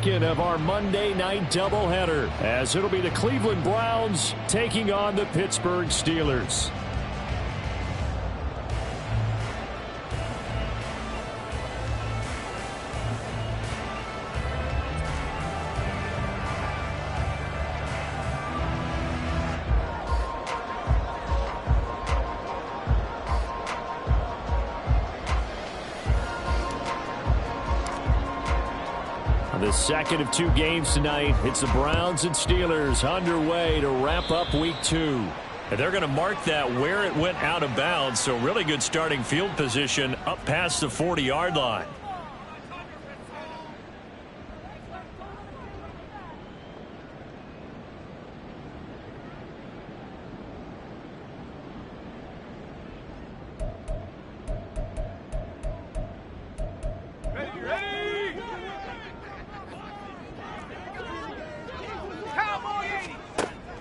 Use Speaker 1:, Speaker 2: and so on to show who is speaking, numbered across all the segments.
Speaker 1: second of our Monday night doubleheader, as it'll be the Cleveland Browns taking on the Pittsburgh Steelers. The second of two games tonight. It's the Browns and Steelers underway to wrap up week 2.
Speaker 2: And they're going to mark that where it went out of bounds, so really good starting field position up past the 40-yard line.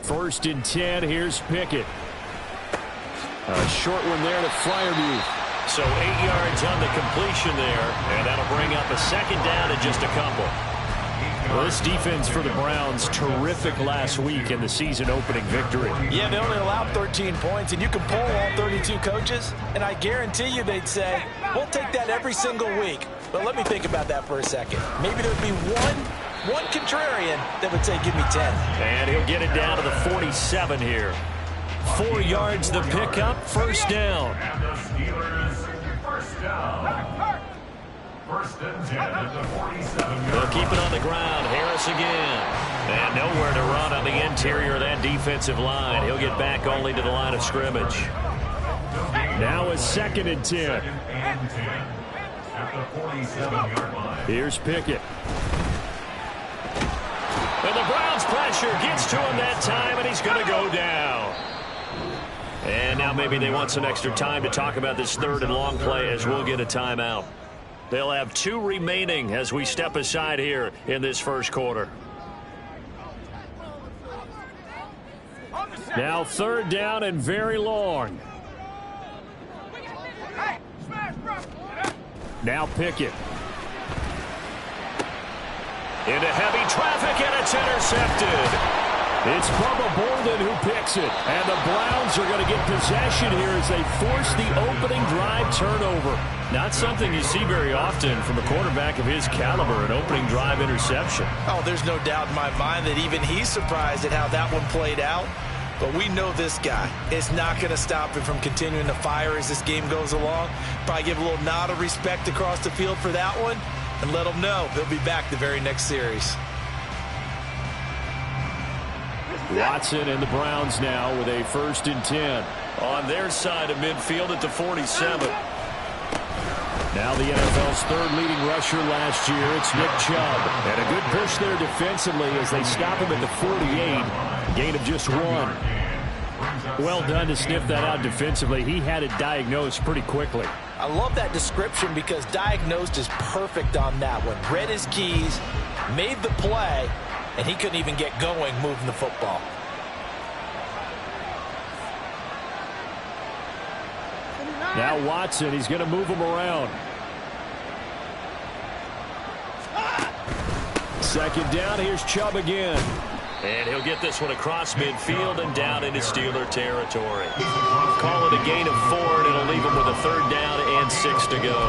Speaker 1: First and 10, here's Pickett. A short one there to Freiermuth.
Speaker 2: So 8 yards on the completion there, and that'll bring up a second down in just a couple.
Speaker 1: Well, this defense for the Browns, terrific last week in the season-opening victory.
Speaker 3: Yeah, they only allowed 13 points, and you can poll all 32 coaches, and I guarantee you they'd say, we'll take that every single week. But let me think about that for a second. Maybe there'd be one contrarian that would say, give me 10.
Speaker 2: And he'll get it down to the 47 here.
Speaker 1: 4 yards the pickup, first down.
Speaker 4: And the Steelers, first down. First and 10 at the 47.
Speaker 2: They'll keep it on the ground. Harris again. And nowhere to run on the interior of that defensive line. He'll get back only to the line of scrimmage.
Speaker 1: Now a second and 10.
Speaker 4: Second and 10 at the 47-yard line.
Speaker 1: Here's Pickett.
Speaker 2: And the Browns pressure gets to him that time, and he's going to go down. And now maybe they want some extra time to talk about this third and long play as we'll get a timeout. They'll have 2 remaining as we step aside here in this first quarter.
Speaker 1: Now third down and very long. Now Pickett.
Speaker 2: Into heavy traffic, and it's intercepted.
Speaker 1: It's Bubba Bolden who picks it. And the Browns are going to get possession here as they force the opening drive turnover.
Speaker 2: Not something you see very often from a quarterback of his caliber, an opening drive interception.
Speaker 3: Oh, there's no doubt in my mind that even he's surprised at how that one played out. But we know this guy is not going to stop him from continuing to fire as this game goes along. Probably give a little nod of respect across the field for that one. And let them know he'll be back the very next series.
Speaker 1: Watson and the Browns now with a first and 10.
Speaker 2: On their side of midfield at the 47.
Speaker 1: Now the NFL's third leading rusher last year, it's Nick Chubb. And a good push there defensively as they stop him at the 48. Gain of just 1. Well done to sniff that out defensively. He had it diagnosed pretty quickly.
Speaker 3: I love that description because diagnosed is perfect on that one. Read his keys, made the play, and he couldn't even get going moving the football.
Speaker 1: Now Watson, he's going to move him around. Second down, here's Chubb again.
Speaker 2: And he'll get this one across midfield and down into Steeler territory. Call it a gain of 4, and it'll leave him with a third down and 6 to go.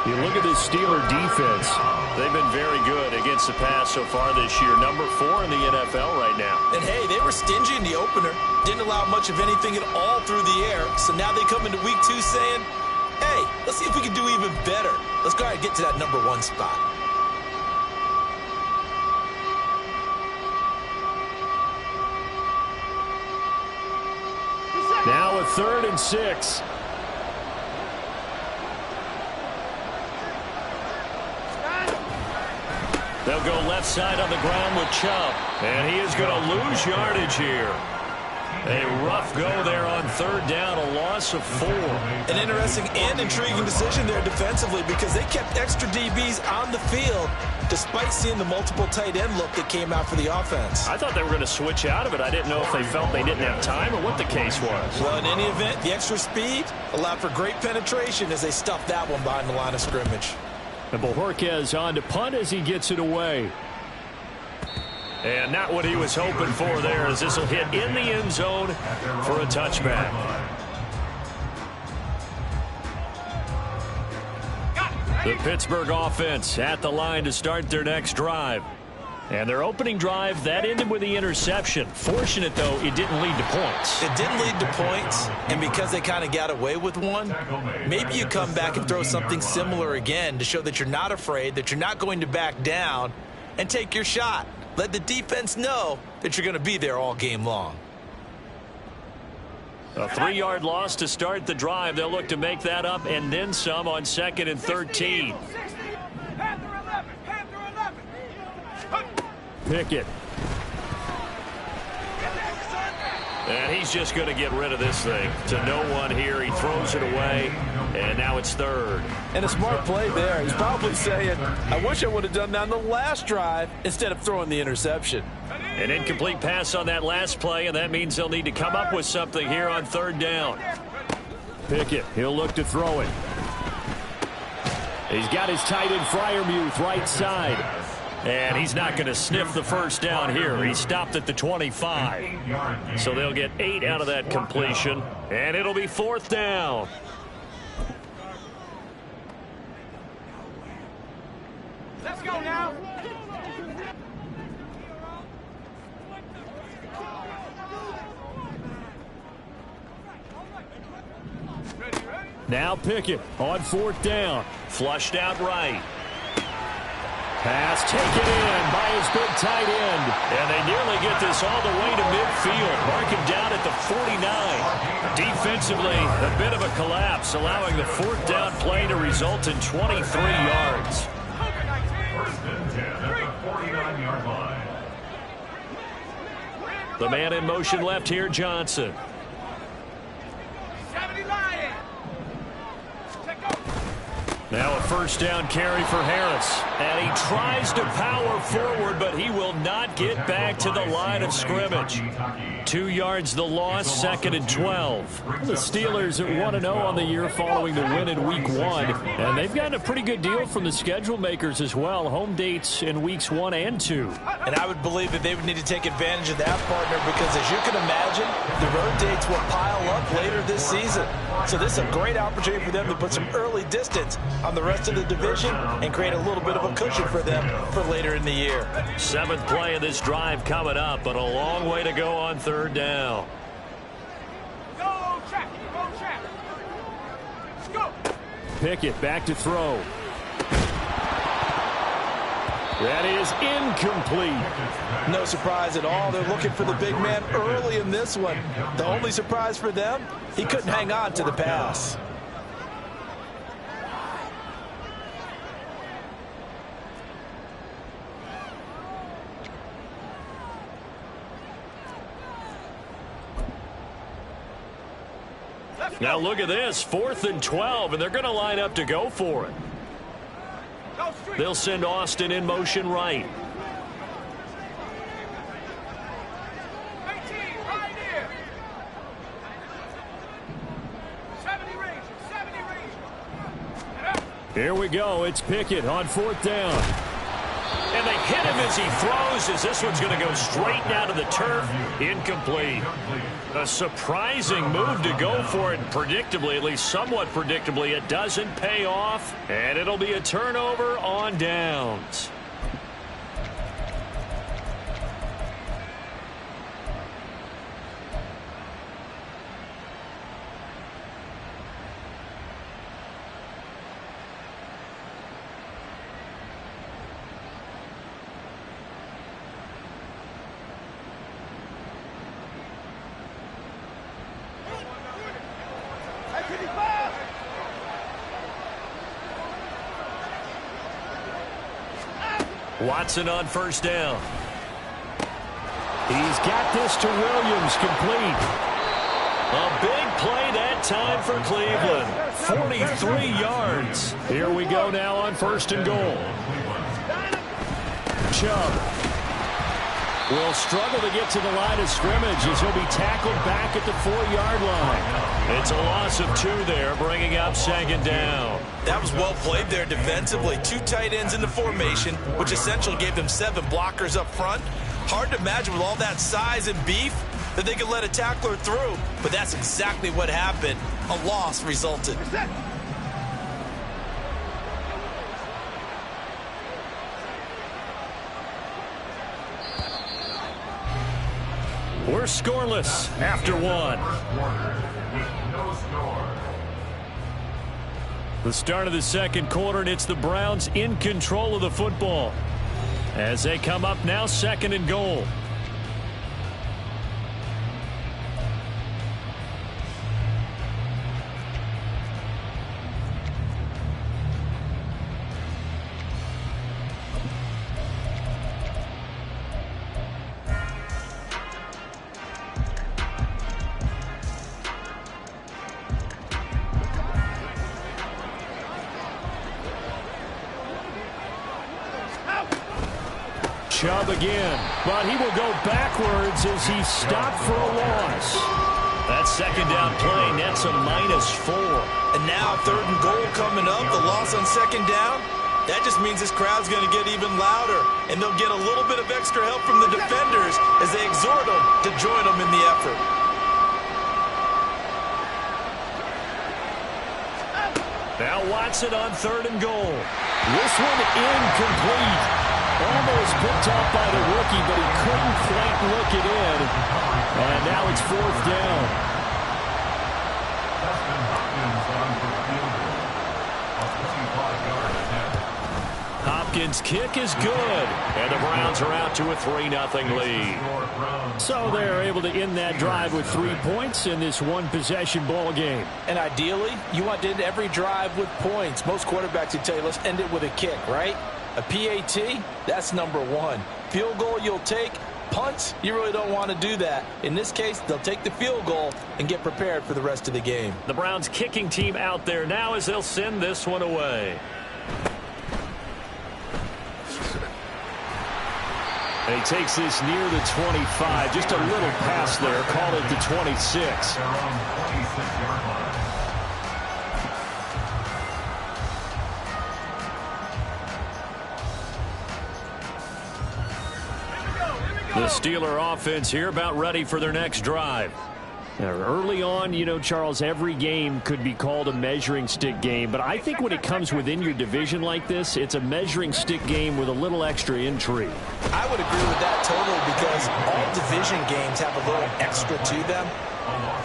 Speaker 1: You look at this Steeler defense.
Speaker 2: They've been very good against the pass so far this year. Number 4 in the NFL right now.
Speaker 3: And, hey, they were stingy in the opener. Didn't allow much of anything at all through the air. So now they come into week 2 saying, hey, let's see if we can do even better. Let's go ahead and get to that number 1 spot.
Speaker 1: Now a third and 6.
Speaker 2: They'll go left side on the ground with Chubb. And he is going to lose yardage here. A rough go there on third down, a loss of 4.
Speaker 3: An interesting and intriguing decision there defensively because they kept extra DBs on the field despite seeing the multiple tight end look that came out for the offense.
Speaker 2: I thought they were going to switch out of it. I didn't know if they felt they didn't have time or what the case was.
Speaker 3: Well, in any event, the extra speed allowed for great penetration as they stuffed that one behind the line of scrimmage.
Speaker 1: And Bojorquez on to punt as he gets it away.
Speaker 2: And not what he was hoping for there, as this will hit in the end zone for a touchback. The Pittsburgh offense at the line to start their next drive. And their opening drive, that ended with the interception. Fortunate, though, it didn't lead to points.
Speaker 3: It didn't lead to points, and because they kind of got away with one, maybe you come back and throw something similar again to show that you're not afraid, that you're not going to back down, and take your shot. Let the defense know that you're going to be there all game long.
Speaker 2: A 3-yard loss to start the drive. They'll look to make that up and then some on 2nd and 13.
Speaker 1: Pickett.
Speaker 2: And he's just going to get rid of this thing to no one here. He throws it away, and now it's 3rd.
Speaker 3: And a smart play there. He's probably saying, I wish I would have done that on the last drive instead of throwing the interception.
Speaker 2: An incomplete pass on that last play, and that means they'll need to come up with something here on 3rd down.
Speaker 1: Pickett, he'll look to throw it. He's got his tight end Freiermuth right side.
Speaker 2: And he's not going to sniff the first down here. He stopped at the 25. So they'll get 8 out of that completion. And it'll be 4th down.
Speaker 5: Let's go now.
Speaker 1: Now Pickett on 4th down.
Speaker 2: Flushed out right.
Speaker 1: Pass taken in by his big tight end.
Speaker 2: And they nearly get this all the way to midfield. Mark him down at the 49. Defensively, a bit of a collapse, allowing the 4th down play to result in 23 yards.
Speaker 4: 1st and 10 at the 49-yard line.
Speaker 2: The man in motion left here, Johnson. Now a 1st down carry for Harris. And he tries to power forward, but he will not get back to the line of scrimmage. 2 yards the loss, 2nd and 12.
Speaker 1: The Steelers are 1-0 on the year following the win in Week 1. And they've gotten a pretty good deal from the schedule makers as well. Home dates in Weeks 1 and 2.
Speaker 3: And I would believe that they would need to take advantage of that, partner, because as you can imagine, the road dates will pile up later this season. So this is a great opportunity for them to put some early distance on the rest of the division and create a little bit of a cushion for them for later in the year.
Speaker 2: 7th play of this drive coming up, but a long way to go on 3rd down.
Speaker 5: Go, check. Go, check. Go.
Speaker 1: Pickett back to throw. That is incomplete.
Speaker 3: No surprise at all. They're looking for the big man early in this one. The only surprise for them, he couldn't hang on to the pass.
Speaker 2: Now look at this, 4th and 12, and they're going to line up to go for it. They'll send Austin in motion right.
Speaker 1: Here we go. It's Pickett on 4th down.
Speaker 2: And they hit him as he throws, as this one's going to go straight down to the turf. Incomplete. A surprising move to go for it, predictably, at least somewhat predictably. It doesn't pay off, and it'll be a turnover on downs. Watson on 1st down.
Speaker 1: He's got this to Williams, complete.
Speaker 2: A big play that time for Cleveland. 43 yards.
Speaker 1: Here we go now on 1st and goal. Chubb will struggle to get to the line of scrimmage as he'll be tackled back at the 4-yard line.
Speaker 2: It's a loss of 2 there, bringing up 2nd down.
Speaker 3: That was well played there defensively. 2 tight ends in the formation, which essentially gave them 7 blockers up front. Hard to imagine with all that size and beef that they could let a tackler through, but that's exactly what happened. A loss resulted.
Speaker 2: We're scoreless after one. The start of the second quarter, and it's the Browns in control of the football as they come up now 2nd and goal. Chubb again, but he will go backwards as he's stopped for a loss. That second down play nets a -4.
Speaker 3: And now 3rd and goal coming up, the loss on 2nd down. That just means this crowd's going to get even louder, and they'll get a little bit of extra help from the defenders as they exhort them to join them in the effort.
Speaker 2: Now Watson on 3rd and goal. This one incomplete. Almost picked off by the rookie, but he couldn't quite look it in. And now it's 4th down. Hopkins' kick is good. And the Browns are out to a 3-0 lead. So they're able to end that drive with 3 points in this one-possession ball game.
Speaker 3: And ideally, you want to end every drive with points. Most quarterbacks would tell you, let's end it with a kick, right? A PAT, that's number 1. Field goal you'll take. Punts, you really don't want to do that. In this case, they'll take the field goal and get prepared for the rest of the game.
Speaker 2: The Browns kicking team out there now as they'll send this one away. And he takes this near the 25. Just a little pass there. Call it the 26. The Steeler offense here about ready for their next drive. Now, early on, you know, Charles, every game could be called a measuring stick game. But I think when it comes within your division like this, it's a measuring stick game with a little extra intrigue.
Speaker 3: I would agree with that totally because all division games have a little extra to them.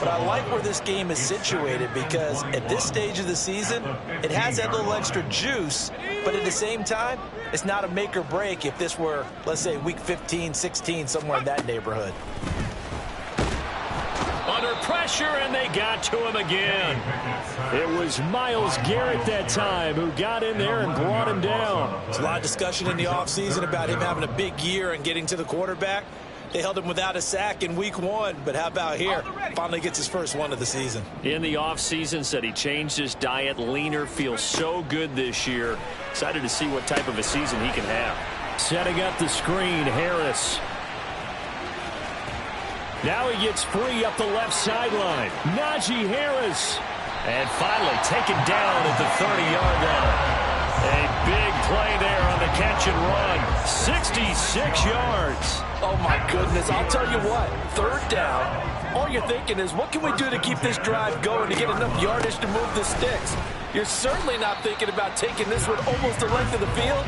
Speaker 3: But I like where this game is situated because at this stage of the season, it has that little extra juice. But at the same time, it's not a make or break if this were, let's say, week 15, 16, somewhere in that neighborhood.
Speaker 2: Under pressure, and they got to him again. It was Myles Garrett that time who got in there and brought him down.
Speaker 3: There's a lot of discussion in the offseason about him having a big year and getting to the quarterback. They held him without a sack in week 1, but how about here? Finally gets his first one of the season.
Speaker 2: In the offseason, said he changed his diet, leaner, feels so good this year. Excited to see what type of a season he can have. Setting up the screen, Harris. Now he gets free up the left sideline. Najee Harris. And finally taken down at the 30-yard line. A big play there on the catch and run. 66 yards.
Speaker 3: Oh, my goodness. I'll tell you what. 3rd down. All you're thinking is, what can we do to keep this drive going to get enough yardage to move the sticks? You're certainly not thinking about taking this one almost the length of the field,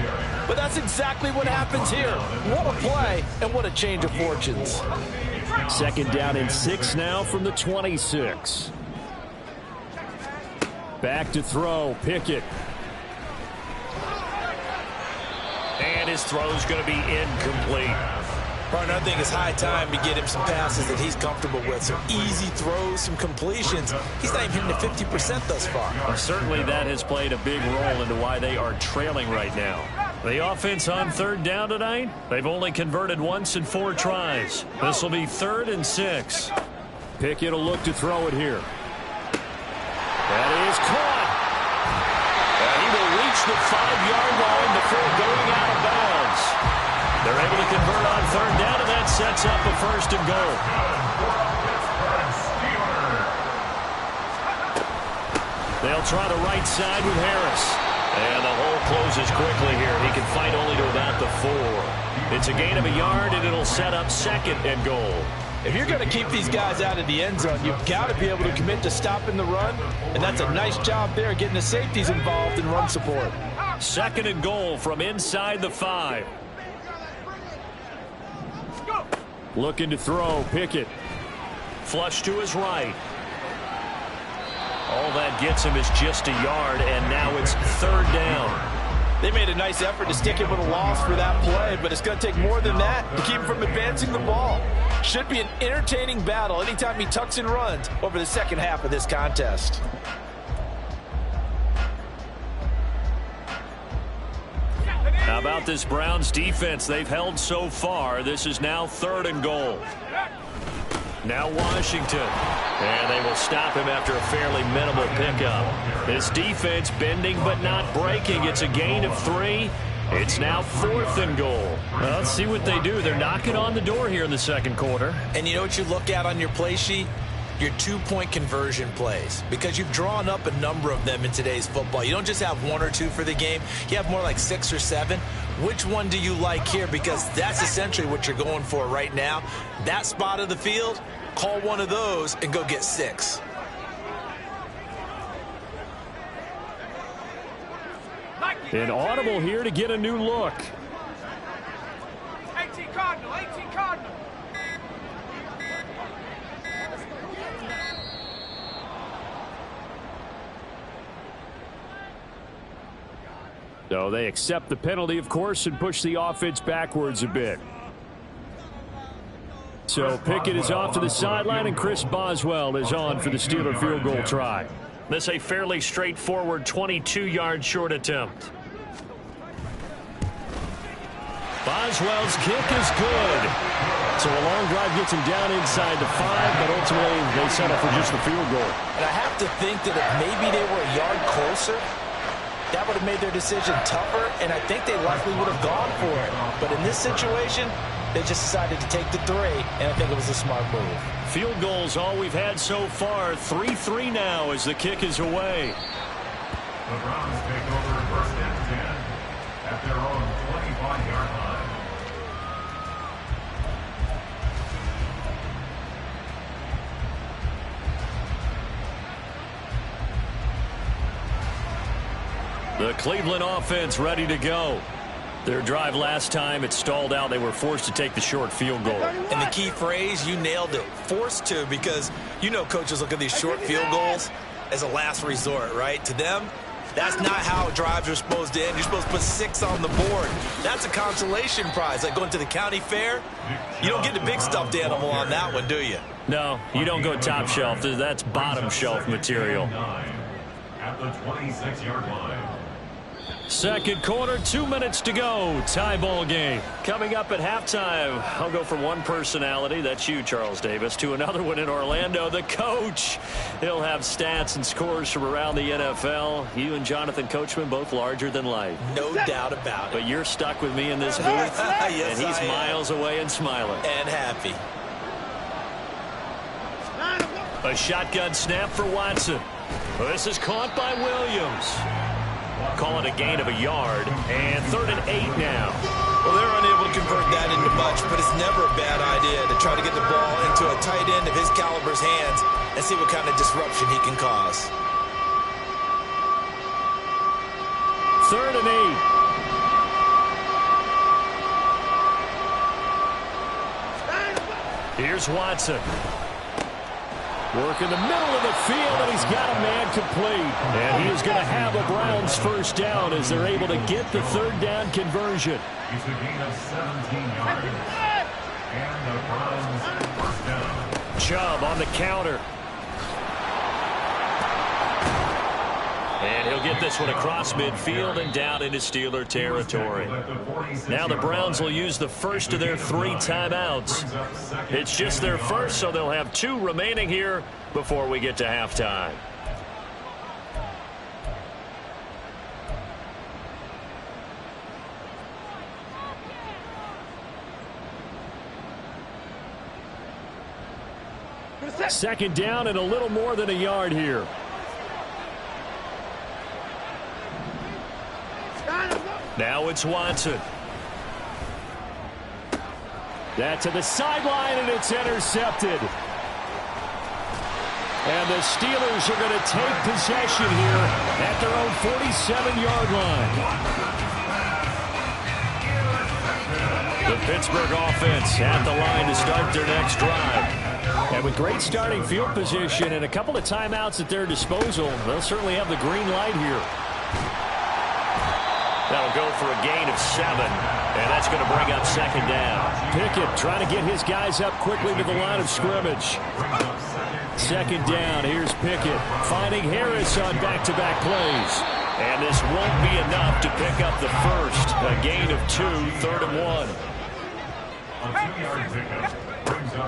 Speaker 3: but that's exactly what happens here. What a play and what a change of fortunes.
Speaker 2: 2nd down and 6 now from the 26. Back to throw, Pickett. And his throw's going to be incomplete.
Speaker 3: Partner, I think it's high time to get him some passes that he's comfortable with. Some easy throws, some completions. He's not even hitting the 50% thus far.
Speaker 2: Well, certainly that has played a big role into why they are trailing right now. The offense on 3rd down tonight, they've only converted once in 4 tries. This will be 3rd and 6. Pickett will look to throw it here. That is caught. And he will reach the 5-yard line before going out of bounds. They're able to convert on 3rd down, and that sets up a 1st and goal. They'll try the right side with Harris. And the hole closes quickly here. He can fight only to about the 4. It's a gain of a yard, and it'll set up 2nd and goal.
Speaker 3: If you're going to keep these guys out of the end zone, you've got to be able to commit to stopping the run, and that's a nice job there getting the safeties involved in run support.
Speaker 2: 2nd and goal from inside the 5.
Speaker 1: Looking to throw. Pickett.
Speaker 2: Flush to his right. All that gets him is just a yard, and now it's 3rd down.
Speaker 3: They made a nice effort to stick him with a loss for that play, but it's going to take more than that to keep him from advancing the ball. Should be an entertaining battle anytime he tucks and runs over the second half of this contest.
Speaker 2: How about this Browns defense they've held so far? This is now 3rd and goal. Now Washington. And they will stop him after a fairly minimal pickup. This defense bending but not breaking. It's a gain of 3. It's now 4th and goal.
Speaker 1: Well, let's see what they do. They're knocking on the door here in the second quarter.
Speaker 3: And you know what you look at on your play sheet? Your 2-point conversion plays, because you've drawn up a number of them in today's football. You don't just have 1 or 2 for the game. You have more like 6 or 7. Which one do you like here? Because that's essentially what you're going for right now. That spot of the field, call one of those and go get 6.
Speaker 1: An audible here to get a new look.
Speaker 5: 18 Cardinal, 18 Cardinal.
Speaker 1: So they accept the penalty, of course, and push the offense backwards a bit. So Pickett is off to the sideline, and Chris Boswell is on for the Steeler field goal try.
Speaker 2: This a fairly straightforward 22-yard short attempt.
Speaker 1: Boswell's kick is good. So a long drive gets him down inside the 5, but ultimately they settle for just the field goal.
Speaker 3: And I have to think that if maybe they were a yard closer, that would have made their decision tougher, and I think they likely would have gone for it. But in this situation, they just decided to take the 3, and I think it was a smart move.
Speaker 2: Field goals all we've had so far. 3-3 now as the kick is away.
Speaker 4: The Browns take over 1st and 10 at their own 25-yard line.
Speaker 2: The Cleveland offense ready to go. Their drive last time, it stalled out. They were forced to take the short field goal.
Speaker 3: And the key phrase, you nailed it, forced to, because you know coaches look at these short field goals as a last resort, right? To them, that's not how drives are supposed to end. You're supposed to put 6 on the board. That's a consolation prize. Like going to the county fair, you don't get the big stuffed animal on that one, do you?
Speaker 2: No, you don't go top shelf. That's bottom shelf material.
Speaker 4: At the 26-yard line.
Speaker 2: Second quarter, 2 minutes to go. Tie ball game. Coming up at halftime, I'll go from one personality, that's you, Charles Davis, to another one in Orlando, the coach. He'll have stats and scores from around the NFL. You and Jonathan Coachman, both larger than life.
Speaker 3: No doubt about it.
Speaker 2: But you're stuck with me in this booth,
Speaker 3: Yes,
Speaker 2: and he's
Speaker 3: I am.
Speaker 2: miles away and smiling.
Speaker 3: And happy.
Speaker 2: A shotgun snap for Watson. This is caught by Williams. Call it a gain of a yard, and 3rd and 8 now.
Speaker 3: Well, they're unable to convert that into much, but it's never a bad idea to try to get the ball into a tight end of his caliber's hands and see what kind of disruption he can cause.
Speaker 1: 3rd and 8. Here's Watson. Work in the middle of the field, and he's got a man complete. And he is going to have a Browns first down as they're able to get the 3rd down conversion.
Speaker 4: It's a gain of 17 yards. And the Browns first down.
Speaker 2: Chubb on the counter. And he'll get this one across midfield and down into Steeler territory. Now the Browns will use the first of their 3 timeouts. It's just their first, so they'll have 2 remaining here before we get to halftime.
Speaker 1: Second down and a little more than a yard here.
Speaker 2: Now it's Watson.
Speaker 1: That to the sideline, and it's intercepted. And the Steelers are going to take possession here at their own 47-yard line. The Pittsburgh offense at the line to start their next drive. And with great starting field position and a couple of timeouts at their disposal, they'll certainly have the green light here.
Speaker 2: That'll go for a gain of 7, and that's going to bring up second down.
Speaker 1: Pickett trying to get his guys up quickly to the line of scrimmage. Second down, here's Pickett finding Harris on back-to-back plays.
Speaker 2: And this won't be enough to pick up the first. A gain of 2, 3rd and 1.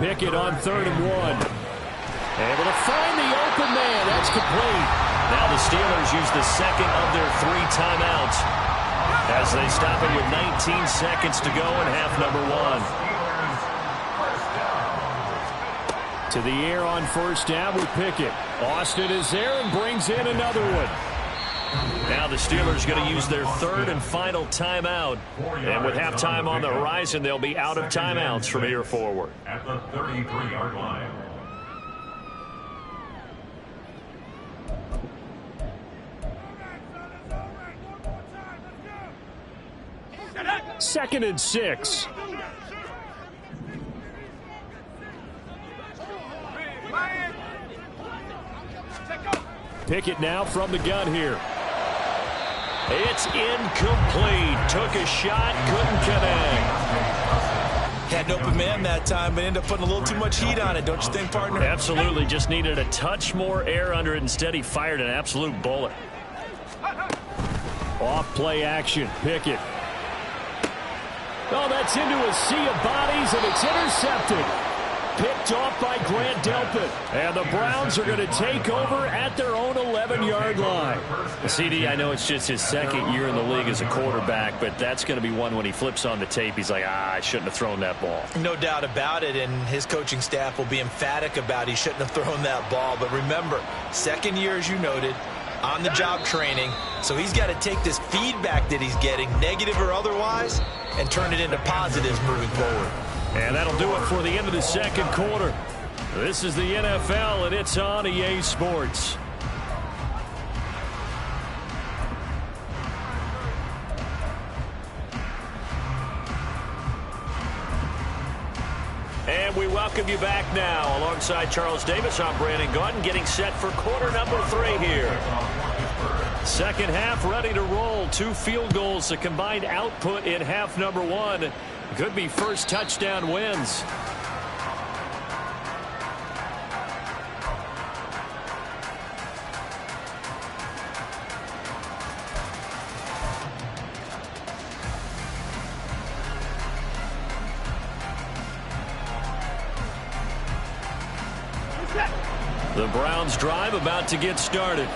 Speaker 1: Pickett on 3rd and 1. Able to find the open man. That's complete.
Speaker 2: Now the Steelers use the second of their 3 timeouts as they stop it with 19 seconds to go in half number 1.
Speaker 1: To the air on first down with Pickett. Austin is there and brings in another one.
Speaker 2: Now the Steelers going to use their 3rd and final timeout. And with halftime on the horizon, they'll be out of timeouts from here forward.
Speaker 4: At the 33-yard line.
Speaker 1: Second and 6. Pickett now from the gun here.
Speaker 2: It's incomplete. Took a shot, couldn't connect.
Speaker 3: Had an open man that time, but ended up putting a little too much heat on it, don't you think, partner?
Speaker 2: Absolutely. Just needed a touch more air under it. Instead, he fired an absolute bullet.
Speaker 1: Off play action. Pickett. Oh, that's into a sea of bodies, and it's intercepted. Picked off by Grant Delpit. And the Browns are going to take over at their own 11-yard line.
Speaker 2: CD, I know it's just his second year in the league as a quarterback, but that's going to be one when he flips on the tape. He's like, I shouldn't have thrown that ball.
Speaker 3: No doubt about it, and his coaching staff will be emphatic about he shouldn't have thrown that ball. But remember, second year, as you noted, on-the-job training. So he's got to take this feedback that he's getting, negative or otherwise, and turn it into positives moving forward.
Speaker 1: And that'll do it for the end of the second quarter. This is the NFL, and it's on EA Sports.
Speaker 2: And we welcome you back now. Alongside Charles Davis, I'm Brandon Gaudin, getting set for quarter number 3 here. Second half ready to roll. 2 field goals, the combined output in half number 1. Could be first touchdown wins. The Browns drive about to get started.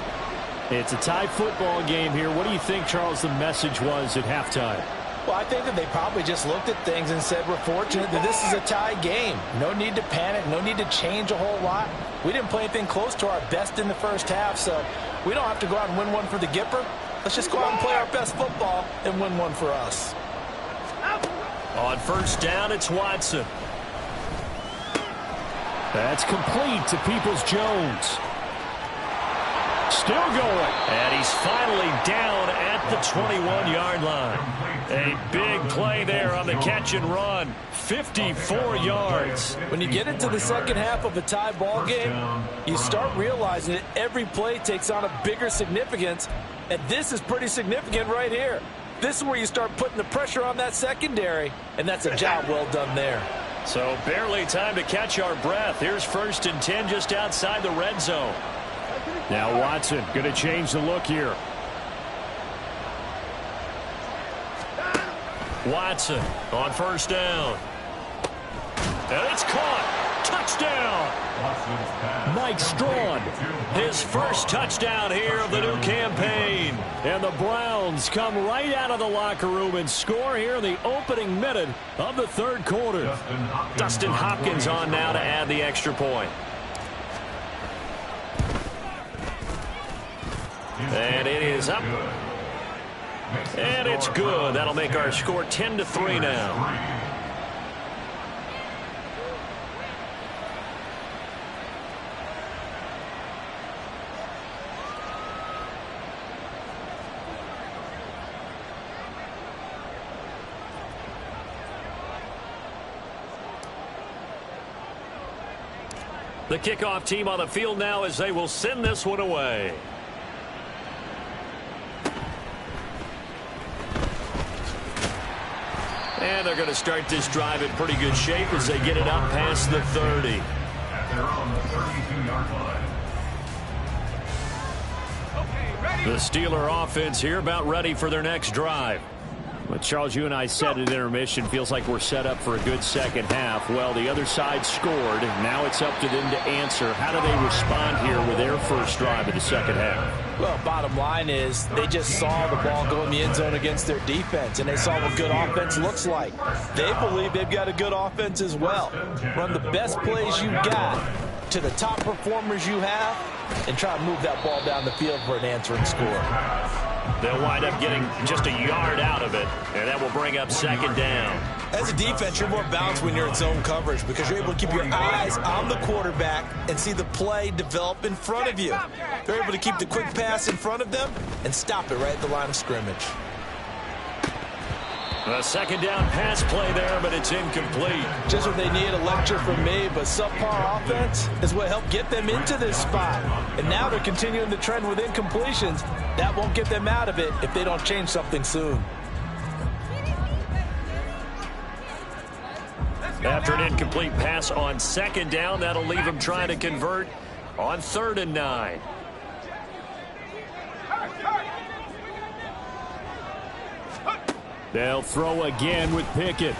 Speaker 1: It's a tie football game here. What do you think, Charles, the message was at halftime?
Speaker 3: Well, I think that they probably just looked at things and said, we're fortunate that this is a tie game. No need to panic, no need to change a whole lot. We didn't play anything close to our best in the first half, so we don't have to go out and win one for the Gipper. Let's just go out and play our best football and win one for us.
Speaker 2: On first down, it's Watson.
Speaker 1: That's complete to Peoples-Jones. Still going.
Speaker 2: And he's finally down at the 21-yard line. A big play there on the catch and run. 54 yards.
Speaker 3: When you get into the second half of a tie ball game, you start realizing that every play takes on a bigger significance, and this is pretty significant right here. This is where you start putting the pressure on that secondary, and that's a job well done there.
Speaker 2: So barely time to catch our breath. Here's first and 10 just outside the red zone.
Speaker 1: Now Watson going to change the look here.
Speaker 2: Watson on first down. And it's caught. Touchdown.
Speaker 1: Mike Strawn.
Speaker 2: His first touchdown here of the new campaign.
Speaker 1: And the Browns come right out of the locker room and score here in the opening minute of the third quarter.
Speaker 2: Dustin Hopkins on now to add the extra point. And it is up. And it's good. That'll make our score 10-3 now. The kickoff team on the field now as they will send this one away. And they're going to start this drive in pretty good shape as they get it up past the 30.
Speaker 4: At their own 32-yard line.
Speaker 2: The Steeler offense here about ready for their next drive.
Speaker 1: But Charles, you and I said at intermission, feels like we're set up for a good second half. Well, the other side scored. Now it's up to them to answer. How do they respond here with their first drive of the second half?
Speaker 3: Well, bottom line is they just saw the ball go in the end zone against their defense, and they saw what good offense looks like. They believe they've got a good offense as well. Run the best plays you've got to the top performers you have, and try to move that ball down the field for an answering score.
Speaker 2: They'll wind up getting just a yard out of it, and that will bring up second down.
Speaker 3: As a defense, you're more balanced when you're in zone coverage because you're able to keep your eyes on the quarterback and see the play develop in front of you. They're able to keep the quick pass in front of them and stop it right at the line of scrimmage.
Speaker 2: A second down pass play there, but it's incomplete.
Speaker 3: Just what they need, a lecture from me, but subpar offense is what helped get them into this spot. And now they're continuing the trend with incompletions. That won't get them out of it if they don't change something soon.
Speaker 2: After an incomplete pass on second down, that'll leave them trying to convert on 3rd and 9.
Speaker 1: They'll throw again with Pickett.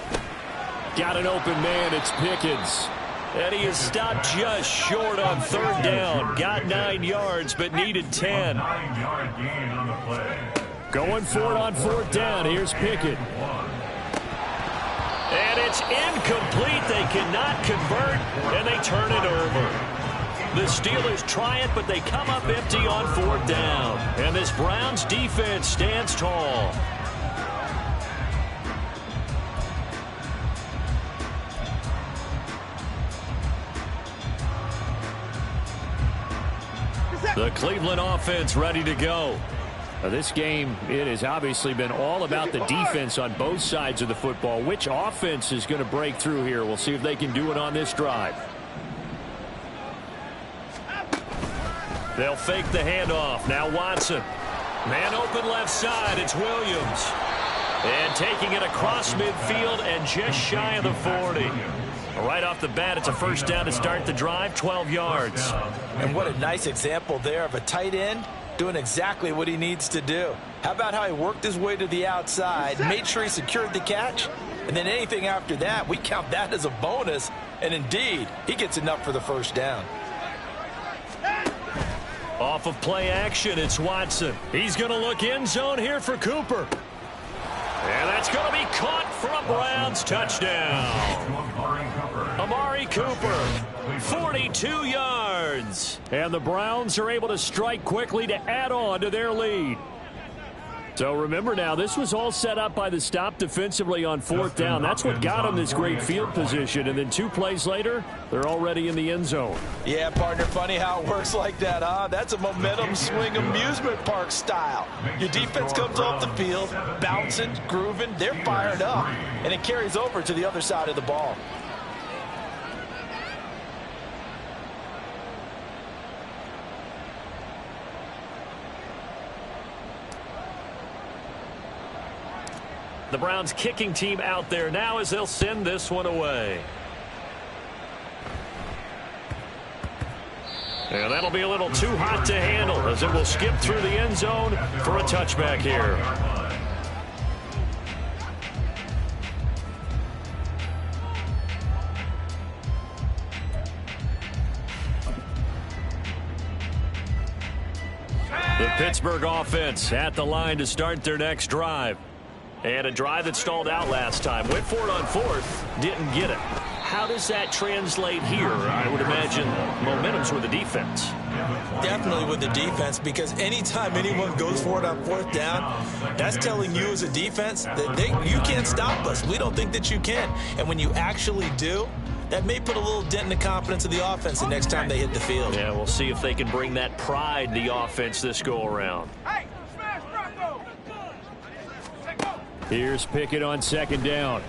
Speaker 1: Got an open man. It's Pickens.
Speaker 2: And he is stopped just short on 3rd down. Got 9 yards, but needed 10.
Speaker 4: 9-yard gain on the play.
Speaker 1: Going for it on 4th down. Here's Pickett.
Speaker 2: And it's incomplete. They cannot convert, and they turn it over. The Steelers try it, but they come up empty on 4th down. And this Browns defense stands tall. The Cleveland offense ready to go.
Speaker 1: This game, it has obviously been all about the defense on both sides of the football. Which offense is going to break through here? We'll see if they can do it on this drive.
Speaker 2: They'll fake the handoff. Now Watson. Man open left side. It's Williams. And taking it across midfield and just shy of the 40. Right off the bat, it's a first down to start the drive, 12 yards.
Speaker 3: And what a nice example there of a tight end doing exactly what he needs to do. How about how he worked his way to the outside, made sure he secured the catch, and then anything after that, we count that as a bonus. And indeed, he gets enough for the first down.
Speaker 2: Off of play action, it's Watson. He's going to look end zone here for Cooper. And that's going to be caught for a Browns touchdown. Amari Cooper, 42 yards.
Speaker 1: And the Browns are able to strike quickly to add on to their lead. So remember now, this was all set up by the stop defensively on 4th down. That's what got them this great field position. And then 2 plays later, they're already in the end zone.
Speaker 3: Yeah, partner, funny how it works like that, huh? That's a momentum swing amusement park style. Your defense comes off the field, bouncing, grooving, they're fired up, and it carries over to the other side of the ball.
Speaker 2: The Browns kicking team out there now as they'll send this one away. And that'll be a little too hot to handle as it will skip through the end zone for a touchback here. The Pittsburgh offense at the line to start their next drive. And a drive that stalled out last time. Went for it on 4th. Didn't get it. How does that translate here? I would imagine momentum's with the defense.
Speaker 3: Definitely with the defense, because anytime anyone goes for it on 4th down, that's telling you as a defense that you can't stop us. We don't think that you can. And when you actually do, that may put a little dent in the confidence of the offense the next time they hit the field.
Speaker 2: Yeah, we'll see if they can bring that pride in the offense this go-around.
Speaker 5: Hey, smash Bronco!
Speaker 1: Here's Pickett on 2nd down.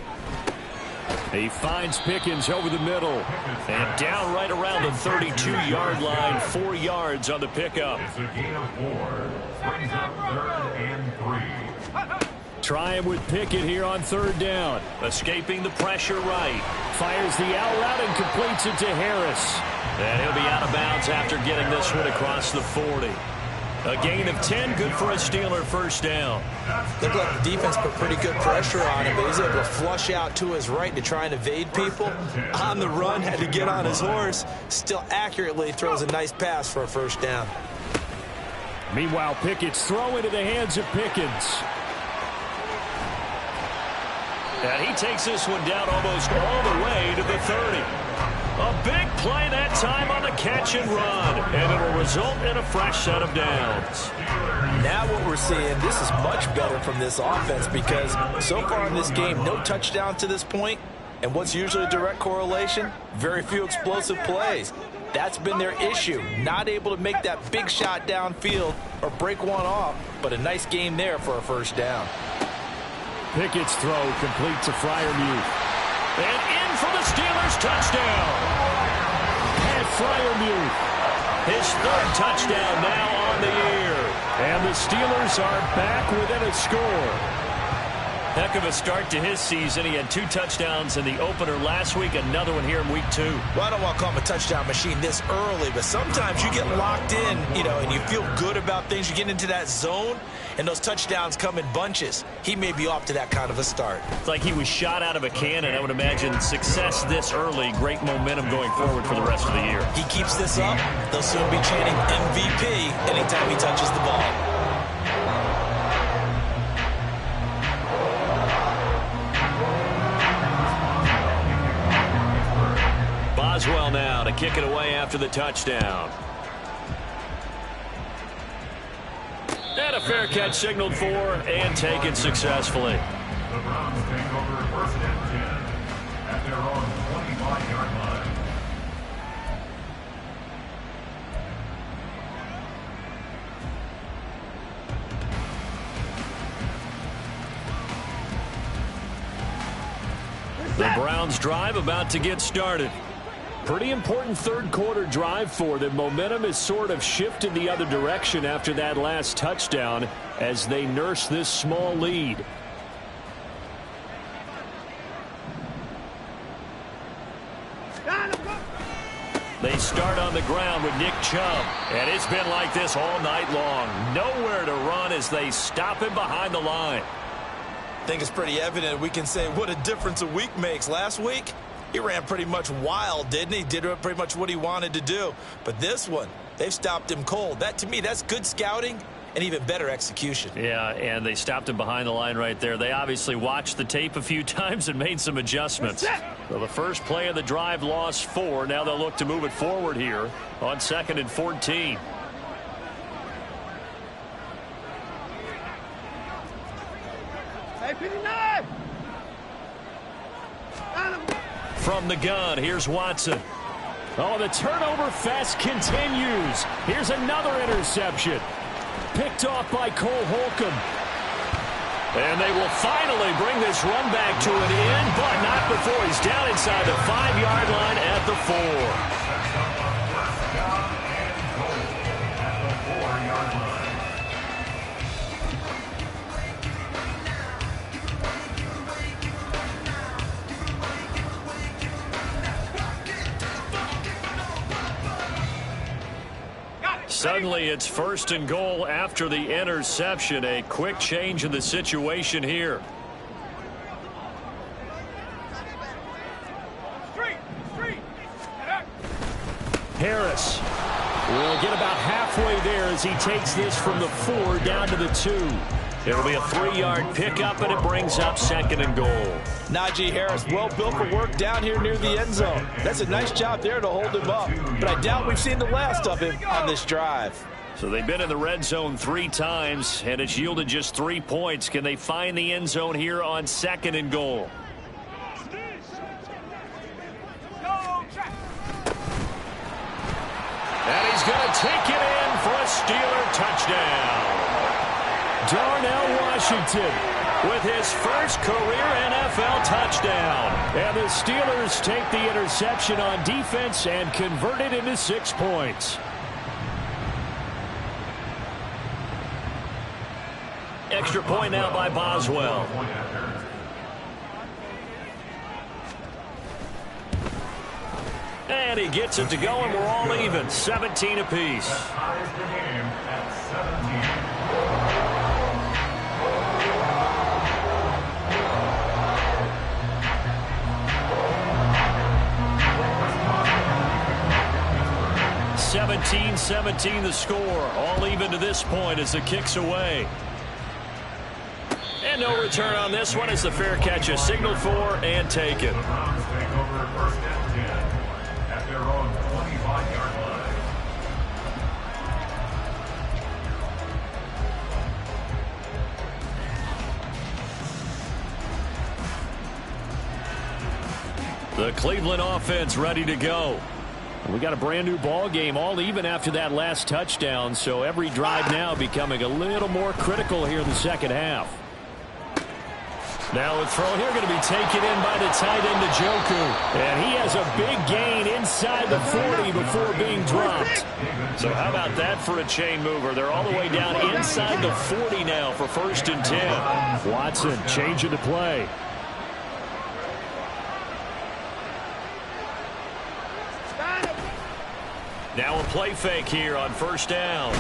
Speaker 1: He finds Pickens over the middle.
Speaker 2: And down right around the 32-yard line, 4 yards on the pickup.
Speaker 4: It's a gain of 4. Brings up 3rd and 3.
Speaker 1: Trying with Pickett here on 3rd down.
Speaker 2: Escaping the pressure right.
Speaker 1: Fires the out route and completes it to Harris.
Speaker 2: And he'll be out of bounds after getting this one across the 40. A gain of 10, good for a Steeler 1st down.
Speaker 3: Looked like the defense put pretty good pressure on him, but he's able to flush out to his right to try and evade people. On the run, had to get on his horse. Still accurately throws a nice pass for a 1st down.
Speaker 1: Meanwhile, Pickett's throw into the hands of Pickens.
Speaker 2: And he takes this one down almost all the way to the 30. A big play that time on the catch and run. And it'll result in a fresh set of downs.
Speaker 3: Now what we're seeing, this is much better from this offense because so far in this game, no touchdowns to this point. And what's usually a direct correlation? Very few explosive plays. That's been their issue. Not able to make that big shot downfield or break one off, but a nice game there for a 1st down.
Speaker 1: Pickett's throw complete to Freiermuth.
Speaker 2: And in for the Steelers touchdown.
Speaker 1: Pat Freiermuth.
Speaker 2: His 3rd touchdown now on the year.
Speaker 1: And the Steelers are back within a score.
Speaker 2: Heck of a start to his season. He had 2 touchdowns in the opener last week, another one here in week 2.
Speaker 3: Well, I don't want to call him a touchdown machine this early, but sometimes you get locked in, and you feel good about things. You get into that zone, and those touchdowns come in bunches. He may be off to that kind of a start.
Speaker 2: It's like he was shot out of a cannon. I would imagine success this early, great momentum going forward for the rest of the year.
Speaker 3: He keeps this up, they'll soon be chanting MVP anytime he touches the ball.
Speaker 2: Boswell now to kick it away after the touchdown. And a fair catch signaled for and taken successfully.
Speaker 4: The Browns take over 1st and 10 at their own 25-yard line.
Speaker 2: The Browns drive about to get started.
Speaker 1: Pretty important 3rd quarter drive for them. Momentum has sort of shifted the other direction after that last touchdown as they nurse this small lead.
Speaker 2: They start on the ground with Nick Chubb. And it's been like this all night long. Nowhere to run as they stop him behind the line.
Speaker 3: I think it's pretty evident we can say what a difference a week makes. Last week, he ran pretty much wild, didn't he? Did pretty much what he wanted to do. But this one, they've stopped him cold. That, to me, that's good scouting and even better execution.
Speaker 2: Yeah, and they stopped him behind the line right there. They obviously watched the tape a few times and made some adjustments. So the first play of the drive lost 4. Now they'll look to move it forward here on 2nd and 14. From the gun, here's Watson.
Speaker 1: Oh, the turnover fest continues. Here's another interception. Picked off by Cole Holcomb.
Speaker 2: And they will finally bring this run back to an end, but not before he's down inside the 5-yard line at the 4. Suddenly it's 1st and goal after the interception. A quick change in the situation here.
Speaker 1: Harris will get about halfway there as he takes this from the 4 down to the 2.
Speaker 2: It'll be a 3-yard pickup, and it brings up 2nd and goal.
Speaker 3: Najee Harris, well built for work down here near the end zone. That's a nice job there to hold him up. But I doubt we've seen the last of him on this drive.
Speaker 2: So they've been in the red zone 3 times, and it's yielded just 3 points. Can they find the end zone here on 2nd and goal? And he's going to take it in for a Steeler touchdown.
Speaker 1: Darnell Washington
Speaker 2: with his first career NFL touchdown.
Speaker 1: And the Steelers take the interception on defense and convert it into 6 points.
Speaker 2: Extra point now by Boswell. And he gets it to go, and we're all even. 17 apiece.
Speaker 4: Ties the game at 17.
Speaker 2: 17-17 the score. All even to this point as the kick's away. And no return on this one as the fair catch is signaled for and taken.
Speaker 4: The Browns take over first and 10 at their own 25-yard line.
Speaker 2: The Cleveland offense ready to go.
Speaker 1: We got a brand new ball game, all even after that last touchdown, so every drive now becoming a little more critical here in the second half.
Speaker 2: Now the throw here going to be taken in by the tight end Njoku.
Speaker 1: And he has a big gain inside the 40 before being dropped.
Speaker 2: So how about that for a chain mover? They're all the way down inside the 40 now for first and 10.
Speaker 1: Watson changing the play.
Speaker 2: Now a play fake here on first down.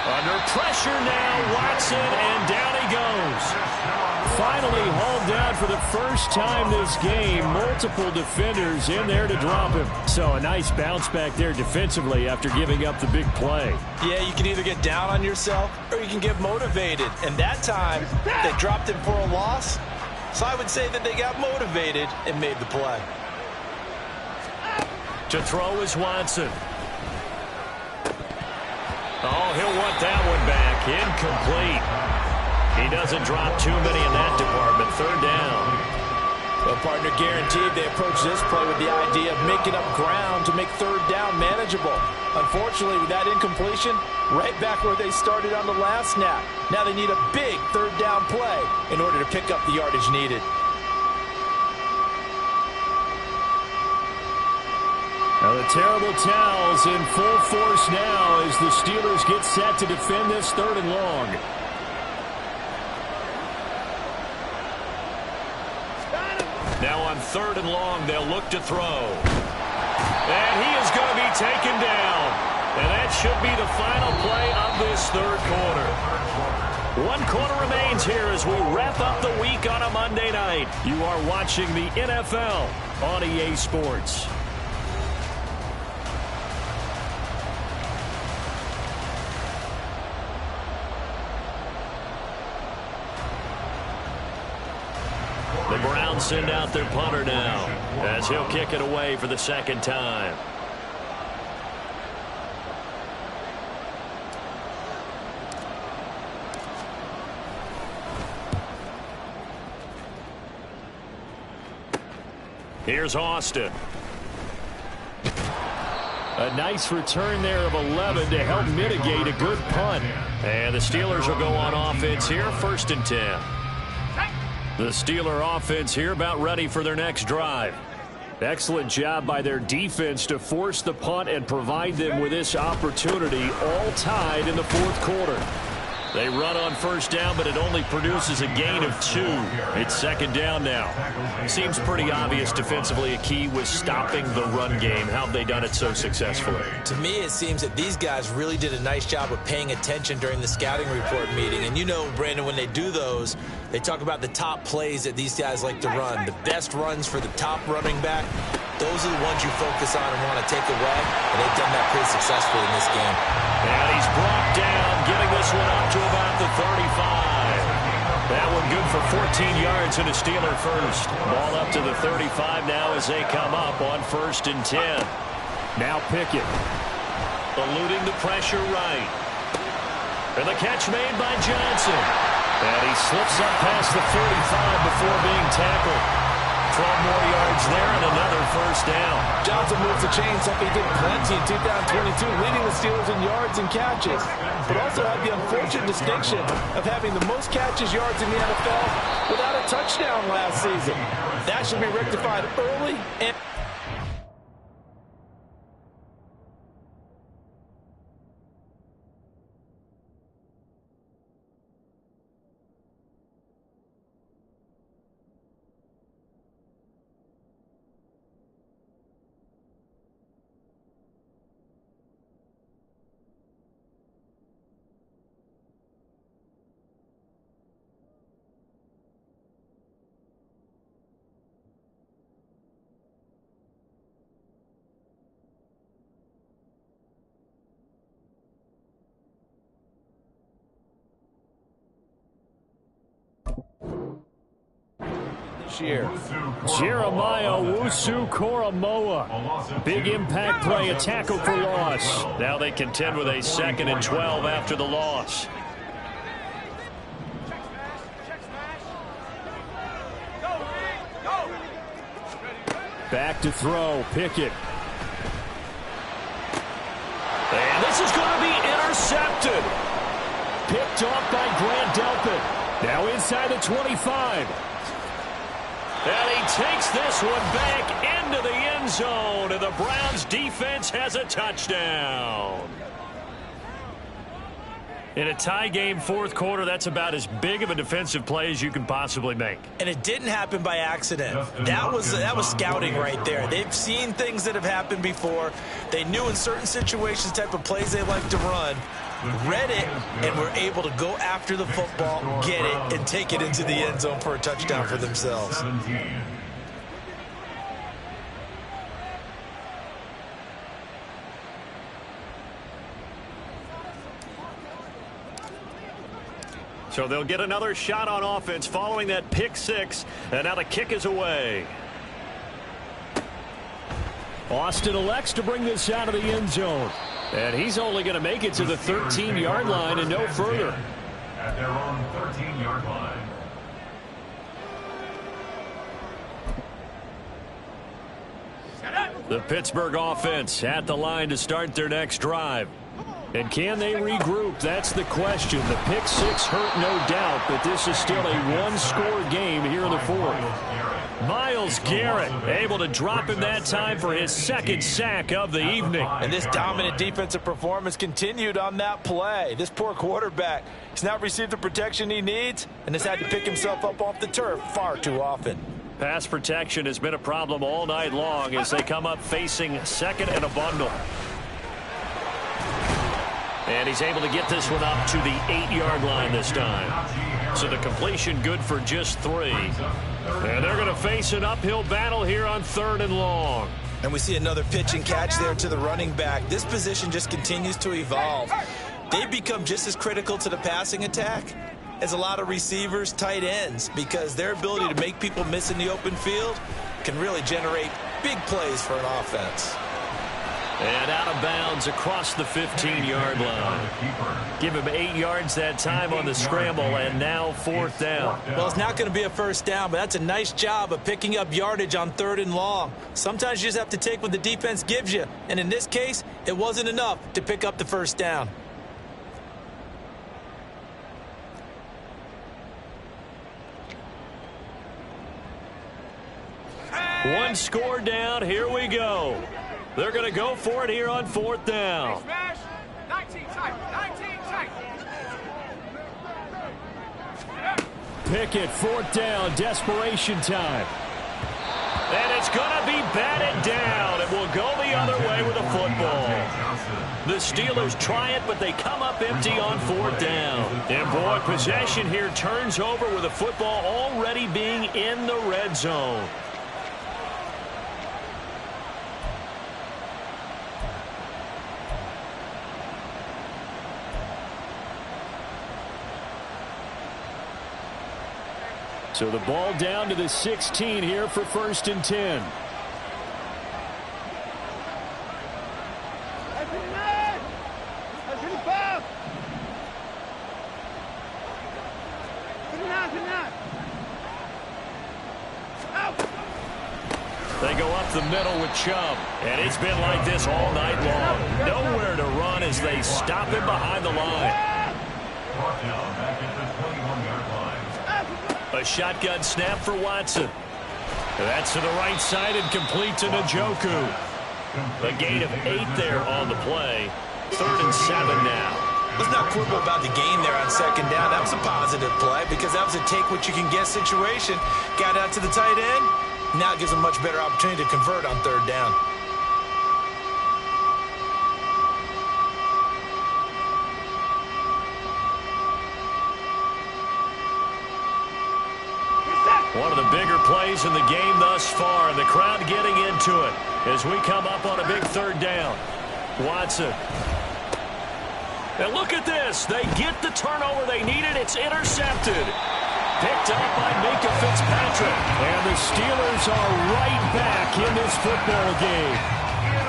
Speaker 2: Under pressure now, Watson, and down he goes.
Speaker 1: Finally hauled down for the first time this game. Multiple defenders in there to drop him. So a nice bounce back there defensively after giving up the big play.
Speaker 3: Yeah, you can either get down on yourself or you can get motivated. And that time, they dropped him for a loss. So I would say that they got motivated and made the play.
Speaker 2: To throw is Watson. Oh, he'll want that one back. Incomplete. He doesn't drop too many in that department. Third down.
Speaker 3: Well, partner, guaranteed they approach this play with the idea of making up ground to make third down manageable. Unfortunately, with that incompletion, right back where they started on the last snap. Now they need a big third down play in order to pick up the yardage needed.
Speaker 1: Now the terrible towels in full force now as the Steelers get set to defend this third and long.
Speaker 2: Now on third and long, they'll look to throw. And he is going to be taken down. And that should be the final play of this third quarter. 1 quarter remains here as we wrap up the week on a Monday night. You are watching the NFL on EA Sports. The Browns send out their punter now as he'll kick it away for the second time. Here's Austin.
Speaker 1: A nice return there of 11 to help mitigate a good punt.
Speaker 2: And the Steelers will go on offense here, first and 10. The Steeler offense here about ready for their next drive.
Speaker 1: Excellent job by their defense to force the punt and provide them with this opportunity, all tied in the fourth quarter.
Speaker 2: They run on first down, but it only produces a gain of 2. It's second down now. Seems pretty obvious defensively a key was stopping the run game. How have they done it so successfully?
Speaker 3: To me, it seems that these guys really did a nice job of paying attention during the scouting report meeting. And you know, Brandon, when they do those, they talk about the top plays that these guys like to run. The best runs for the top running back, those are the ones you focus on and want to take away. And they've done that pretty successfully in this game.
Speaker 2: And he's brought down, getting this one up to about the 35. That one good for 14 yards and a Steeler first. Ball up to the 35 now as they come up on first and 10.
Speaker 1: Now Pickett.
Speaker 2: Eluding the pressure right. And the catch made by Johnson. And he slips up past the 45 before being tackled. 12 more yards there and another first first down.
Speaker 3: Johnson moves the chain, something he did plenty in 2022, leading the Steelers in yards and catches, but also had the unfortunate distinction of having the most catches yards in the NFL without a touchdown last season. That should be rectified early and year.
Speaker 1: Jeremiah Owusu-Koramoah. Big impact play, a tackle for loss.
Speaker 2: Now they contend with a 2nd and 12 after the loss.
Speaker 1: Back to throw, Pickett.
Speaker 2: And this is going to be intercepted.
Speaker 1: Picked off by Grant Delpit. Now inside the 25.
Speaker 2: And he takes this one back into the end zone, and the Browns defense has a touchdown. In a tie game fourth quarter, that's about as big of a defensive play as you can possibly make.
Speaker 3: And it didn't happen by accident. That was scouting right there. They've seen things that have happened before. They knew in certain situations type of plays they like to run, read it, and were able to go after the football, get it, and take it into the end zone for a touchdown for themselves.
Speaker 2: So they'll get another shot on offense following that pick six, and now the kick is away.
Speaker 1: Austin elects to bring this out of the end zone. And he's only going to make it to the 13-yard line and no further.
Speaker 4: At their own 13-yard line.
Speaker 2: The Pittsburgh offense at the line to start their next drive.
Speaker 1: And can they regroup? That's the question. The pick six hurt, no doubt, but this is still a one-score game here in the fourth.
Speaker 2: Myles Garrett able to drop him that time for his 2nd sack of the evening.
Speaker 3: And this dominant defensive performance continued on that play. This poor quarterback has not received the protection he needs and has had to pick himself up off the turf far too often.
Speaker 2: Pass protection has been a problem all night long as they come up facing 2nd and a bundle. And he's able to get this one up to the 8-yard line this time. So the completion good for just 3. And they're going to face an uphill battle here on 3rd and long.
Speaker 3: And we see another pitch and catch there to the running back. This position just continues to evolve. They've become just as critical to the passing attack as a lot of receivers, tight ends, because their ability to make people miss in the open field can really generate big plays for an offense.
Speaker 2: And out of bounds across the 15-yard line. Give him 8 yards that time on the scramble, and now 4th down.
Speaker 3: Well, it's not going to be a first down, but that's a nice job of picking up yardage on 3rd and long. Sometimes you just have to take what the defense gives you, and in this case, it wasn't enough to pick up the first down.
Speaker 2: One score down. Here we go. They're going to go for it here on 4th down.
Speaker 5: 19 tight. 19 tight.
Speaker 1: Pickett, 4th down, desperation time.
Speaker 2: And it's going to be batted down. It will go the other way with a football. The Steelers try it, but they come up empty on 4th down. And boy, possession here turns over with the football already being in the red zone.
Speaker 1: So the ball down to the 16 here for 1st and 10.
Speaker 2: They go up the middle with Chubb. And it's been like this all night long. Nowhere to run as they stop him behind the line. A shotgun snap for Watson. That's to the right side and complete to Njoku. A gain of 8 there on the play. 3rd and 7 now.
Speaker 3: Let's not quibble about the gain there on 2nd down. That was a positive play because that was a take-what-you-can-get situation. Got out to the tight end. Now it gives them a much better opportunity to convert on 3rd down.
Speaker 2: One of the bigger plays in the game thus far, and the crowd getting into it as we come up on a big 3rd down. Watson. And look at this. They get the turnover they needed. It's intercepted. Picked up by Minka Fitzpatrick. And the Steelers are right back in this football game.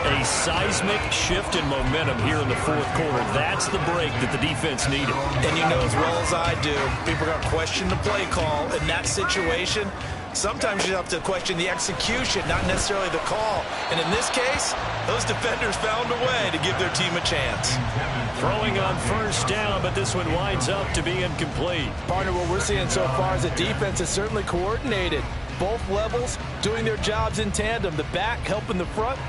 Speaker 2: A seismic shift in momentum here in the 4th quarter. That's the break that the defense needed.
Speaker 3: And you know as well as I do, people are going to question the play call in that situation. Sometimes you have to question the execution, not necessarily the call. And in this case, those defenders found a way to give their team a chance.
Speaker 2: Throwing on 1st down, but this one winds up to be incomplete.
Speaker 3: Partner, what we're seeing so far is the defense is certainly coordinated. Both levels doing their jobs in tandem. The back helping the front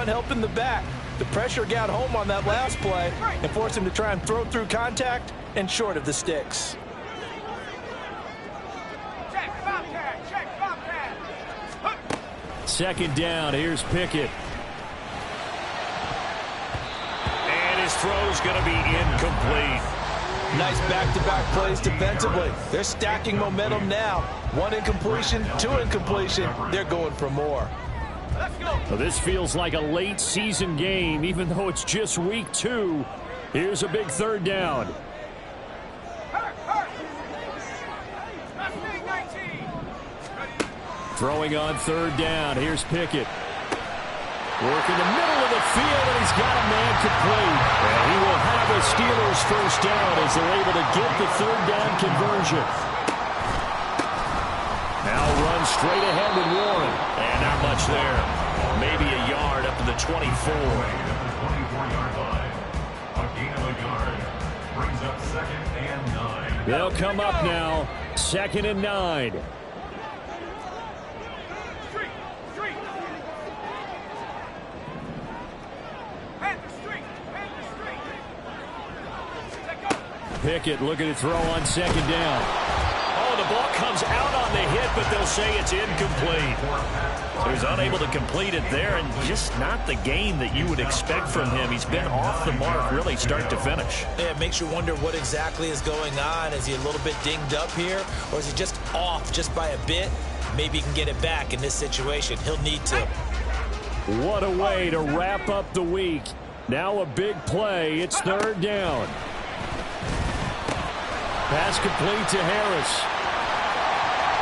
Speaker 3: helping the back. The pressure got home on that last play and forced him to try and throw through contact and short of the sticks.
Speaker 5: Check, Bobcat.
Speaker 2: 2nd down. Here's Pickett. And his throw's going to be incomplete.
Speaker 3: Nice back-to-back plays defensively. They're stacking momentum now. 1 incompletion, 2 incompletion. They're going for more.
Speaker 5: Let's go.
Speaker 1: Well, this feels like a late season game, even though it's just week 2. Here's a big 3rd down. Throwing on 3rd down. Here's Pickett. Working the middle of the field, and he's got a man complete. And he will have a Steelers 1st down as they're able to get the 3rd down conversion. Now run straight ahead with Warren. And not much there. Maybe a yard up to the 24. They'll come up now. 2nd and 9. Pickett looking to throw on 2nd down.
Speaker 2: Oh, the ball comes out on the hit, but they'll say it's incomplete. So he's unable to complete it there, and just not the game that you would expect from him. He's been off the mark really start to finish.
Speaker 3: Yeah, it makes you wonder what exactly is going on. Is he a little bit dinged up here, or is he just off just by a bit? Maybe he can get it back in this situation. He'll need to.
Speaker 1: What a way to wrap up the week. Now a big play. It's 3rd down. Pass complete to Harris.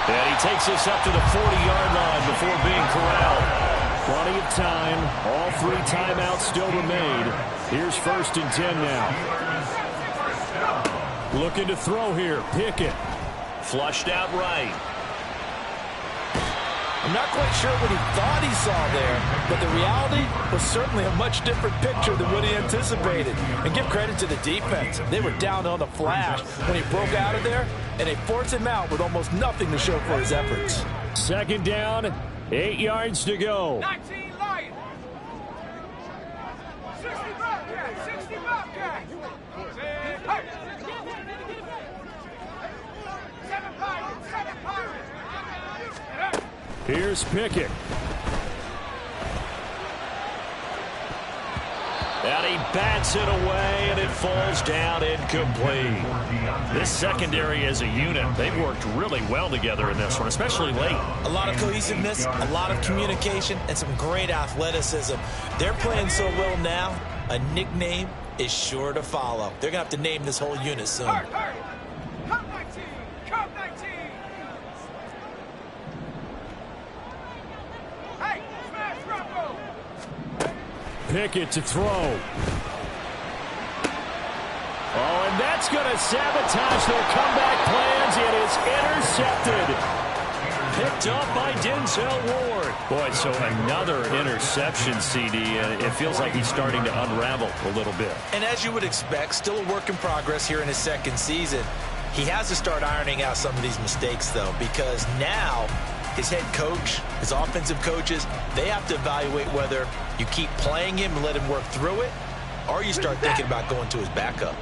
Speaker 2: And he takes us up to the 40-yard line before being corralled.
Speaker 1: Plenty of time. All 3 timeouts still remain. Here's 1st and 10 now. Looking to throw here. Pickett.
Speaker 2: Flushed out right.
Speaker 3: I'm not quite sure what he thought he saw there, but the reality was certainly a much different picture than what he anticipated. And give credit to the defense. They were down on the flash when he broke out of there, and they forced him out with almost nothing to show for his efforts.
Speaker 1: 2nd down, 8 yards to go.
Speaker 5: 19 Lions. 60 Bobcat. 60 Bobcat. 7 Pirates. 7 Pirates.
Speaker 1: Here's Pickett.
Speaker 2: And he bats it away, and it falls down incomplete. This secondary as a unit, they've worked really well together in this one, especially late.
Speaker 3: A lot of cohesiveness, a lot of communication, and some great athleticism. They're playing so well now, a nickname is sure to follow. They're going to have to name this whole unit soon.
Speaker 5: Come 19. Come 19. Hey, smash Rocco.
Speaker 1: Pickett to throw. Oh, and that's going to sabotage their comeback plans. It is intercepted.
Speaker 2: picked up by Denzel Ward. Boy, so another interception, CD. It feels like he's starting to unravel a little bit.
Speaker 3: And as you would expect, still a work in progress here in his second season. He has to start ironing out some of these mistakes, though, because now his head coach, his offensive coaches, they have to evaluate whether you keep playing him and let him work through it, or you start thinking about going to his backup.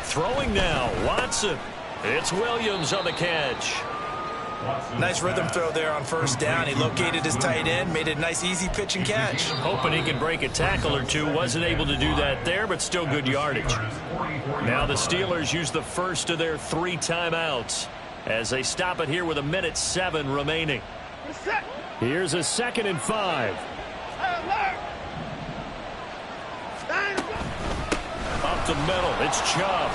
Speaker 2: Throwing now, Watson. It's Williams on the catch.
Speaker 3: Nice rhythm throw there on first down. He located his tight end, made it a nice easy pitch and catch.
Speaker 2: Hoping he can break a tackle or two. Wasn't able to do that there, but still good yardage. Now the Steelers use the first of their 3 timeouts as they stop it here with 1:07 remaining.
Speaker 1: Here's a 2nd and 5.
Speaker 2: Up the middle, it's Chubb.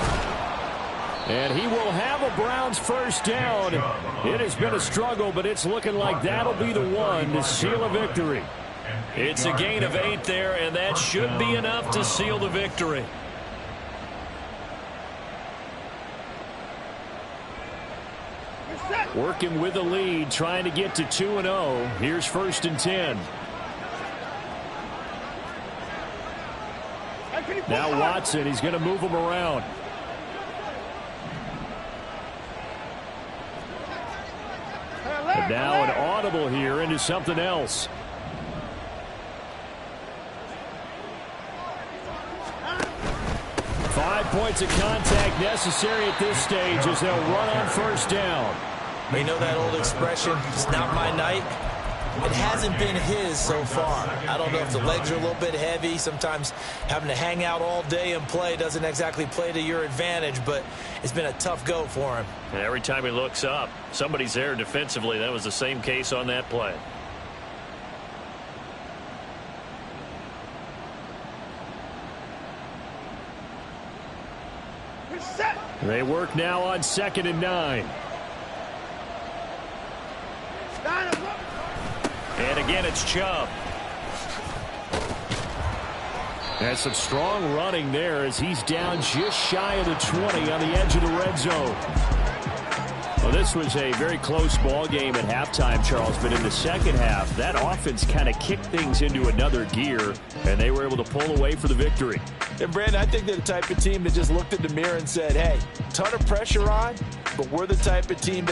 Speaker 1: And he will have a Browns first down. It has been a struggle, but it's looking like that'll be the one to seal a victory.
Speaker 2: It's a gain of 8 there, and that should be enough to seal the victory.
Speaker 1: Working with the lead, trying to get to 2-0. Here's 1st and 10. Now Watson, he's going to move him around. And now an audible here into something else. Five points of contact necessary at this stage as they'll run on first down.
Speaker 3: You know that old expression, it's not my night. It hasn't been his so far. I don't know if the legs are a little bit heavy. Sometimes having to hang out all day and play doesn't exactly play to your advantage, but it's been a tough go for him.
Speaker 2: And every time he looks up, somebody's there defensively. That was the same case on that play.
Speaker 1: They work now on 2nd and 9.
Speaker 2: And again, it's Chubb.
Speaker 1: And some strong running there as he's down just shy of the 20 on the edge of the red zone. Well, this was a very close ball game at halftime, Charles, but in the second half, that offense kind of kicked things into another gear, and they were able to pull away for the victory.
Speaker 3: And, Brandon, I think they're the type of team that just looked in the mirror and said, hey, ton of pressure on, but we're the type of team that